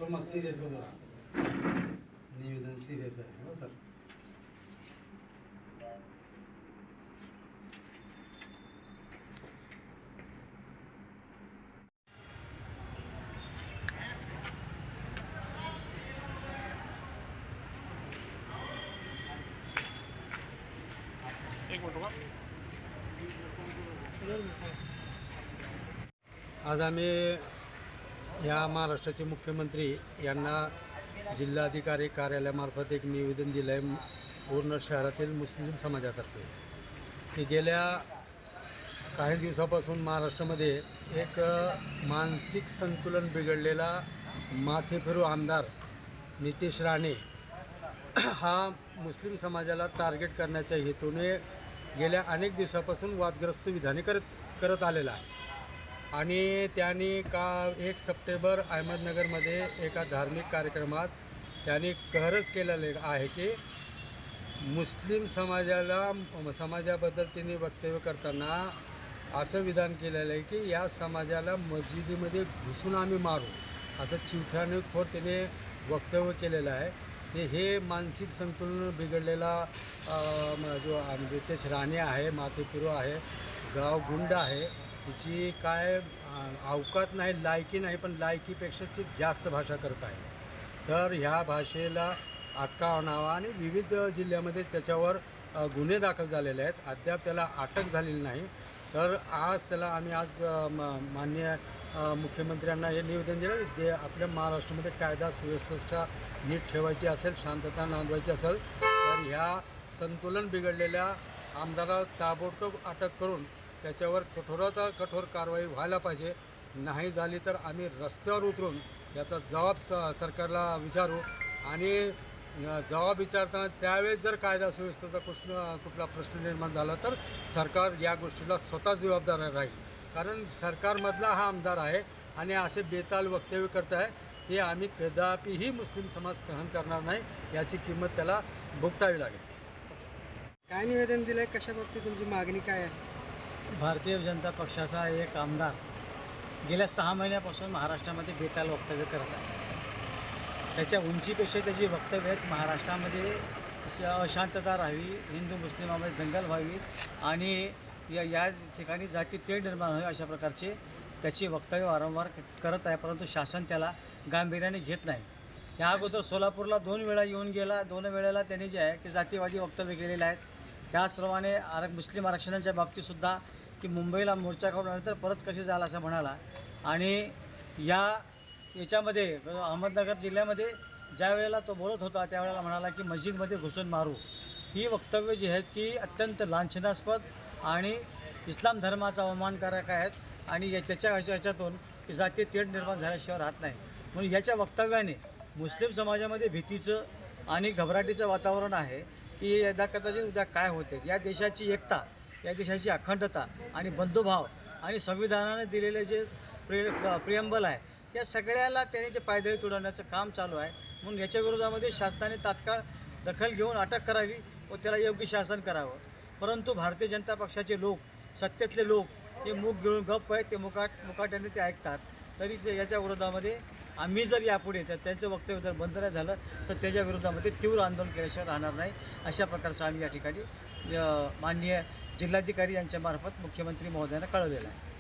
समज सिरियस होतं, निवेदन सिरियस आहे हो सर. आज आम्ही या महाराष्ट्राचे मुख्यमंत्री यांना जिल्हाधिकारी कार्यालयामार्फत एक निवेदन दिलं आहे पूर्ण शहरातील मुस्लिम समाजातर्फे की गेल्या काही दिवसापासून महाराष्ट्रामध्ये एक मानसिक संतुलन बिघडलेला माथेफिरू आमदार नितेश राणे हा मुस्लिम समाजाला टार्गेट करण्याच्या हेतूने गेल्या अनेक दिवसापासून वादग्रस्त विधाने करत आलेला आहे. आणि त्यांनी 1 सप्टेंबर अहमदनगरमध्ये एका धार्मिक कार्यक्रमात त्यांनी कहरच केलेले आहे की मुस्लिम समाजाबद्दल त्यांनी वक्तव्य करताना असं विधान केलेलं आहे की या समाजाला मस्जिदीमध्ये घुसून आम्ही मारू, असं चिवठाणीखोर त्याने वक्तव्य केलेलं आहे. हे मानसिक संतुलन बिघडलेला जो नितेश राणे आहे, माथेफिरू आहे, गाव गुंड आहे, तिची काय अवकात नाही, लायकी नाही, पण लायकीपेक्षा जास्त भाषा करत आहे. तर ह्या भाषेला अटका आणावा आणि विविध जिल्ह्यामध्ये त्याच्यावर गुन्हे दाखल झालेले आहेत. अद्याप त्याला अटक झालेली नाही. तर आम्ही आज माननीय मुख्यमंत्र्यांना हे निवेदन दिलं की आपल्या महाराष्ट्रामध्ये कायदा सुव्यवस्था नीट ठेवायची असेल, शांतता नांदवायची असेल तर ह्या संतुलन बिघडलेल्या आमदाराला ताबडतोब अटक करून त्याच्यावर कठोर कारवाई व्हायला पाहिजे. नाही झाली तर आम्ही रस्त्यावर उतरून याचा जबाब सरकारला विचारू आणि जबाब विचारताना त्यावेळेस जर कायदा सुव्यवस्थेचा कुठला प्रश्न निर्माण झाला तर सरकार या गोष्टीला स्वतः जबाबदार राहील. कारण सरकारमधला हा आमदार आहे आणि असे बेताल वक्तव्य करत आहे ते आम्ही कदापिही मुस्लिम समाज सहन करणार नाही. याची किंमत त्याला भुगतावी लागेल. काय निवेदन दिलं आहे, कशा बाबतीत तुमची मागणी काय आहे? भारतीय जनता पक्षाचा एक आमदार गेल्या 6 महिन्यापासून महाराष्ट्रामध्ये बेताल वक्तव्य करत आहे. त्याच्या उंचीपेक्षा त्याची वक्तव्य आहेत महाराष्ट्रामध्ये अशांतता राहावी, हिंदू मुस्लिमामध्ये दंगल व्हावी आणि या ठिकाणी जाती तेढ निर्माण व्हावी अशा प्रकारचे त्याची वक्तव्य वारंवार करत आहे. परंतु शासन त्याला गांभीर्याने घेत नाही. या अगोदर सोलापूरला 2 वेळा येऊन गेला. 2 वेळेला त्यांनी जे आहे की जातीवादी वक्तव्य केलेले आहेत. त्याचप्रमाणे मुस्लिम आरक्षणाच्या बाबतीतसुद्धा की मुंबईला मोर्चा काढूनंतर परत कसे जाल असं म्हणाला. आणि याच्यामध्ये अहमदनगर जिल्ह्यामध्ये ज्या वेळेला तो बोलत होता त्यावेळेला म्हणाला की मस्जिदमध्ये घुसून मारू. ही वक्तव्य जी आहेत की अत्यंत लांछनास्पद आणि इस्लाम धर्माचा अवमानकारक आहेत आणि ह्याच्यातून की जातीय तेढ निर्माण झाल्याशिवाय राहत नाही. म्हणून याच्या वक्तव्याने मुस्लिम समाजामध्ये भीतीचं आणि घबराटीचं वातावरण आहे की यदा कदाचित उद्या काय होते. या देशाची एकता, या देशाची अखंडता आणि बंधुभाव आणि संविधानाने दिलेले जे प्रियंबल आहे या सगळ्याला त्यांनी ते पायदळी तुडवण्याचं काम चालू आहे. म्हणून याच्या विरोधामध्ये शासनाने तात्काळ दखल घेऊन अटक करावी व त्याला योग्य शासन करावं. परंतु भारतीय जनता पक्षाचे लोक, सत्तेतले लोक हे मूग गिळून गप्प आहेत. ते मुकाट्याने ते ऐकतात. तरी याच्या विरोधामध्ये आम्ही जर यापुढे तर त्यांचं वक्तव्य जर बंद नाही झालं तर त्याच्या विरोधामध्ये तीव्र आंदोलन केल्याशिवाय राहणार नाही. अशा प्रकारचं आम्ही या ठिकाणी माननीय जिल्हाधिकारी यांच्यामार्फत मुख्यमंत्री महोदयांना कळवलेलं आहे.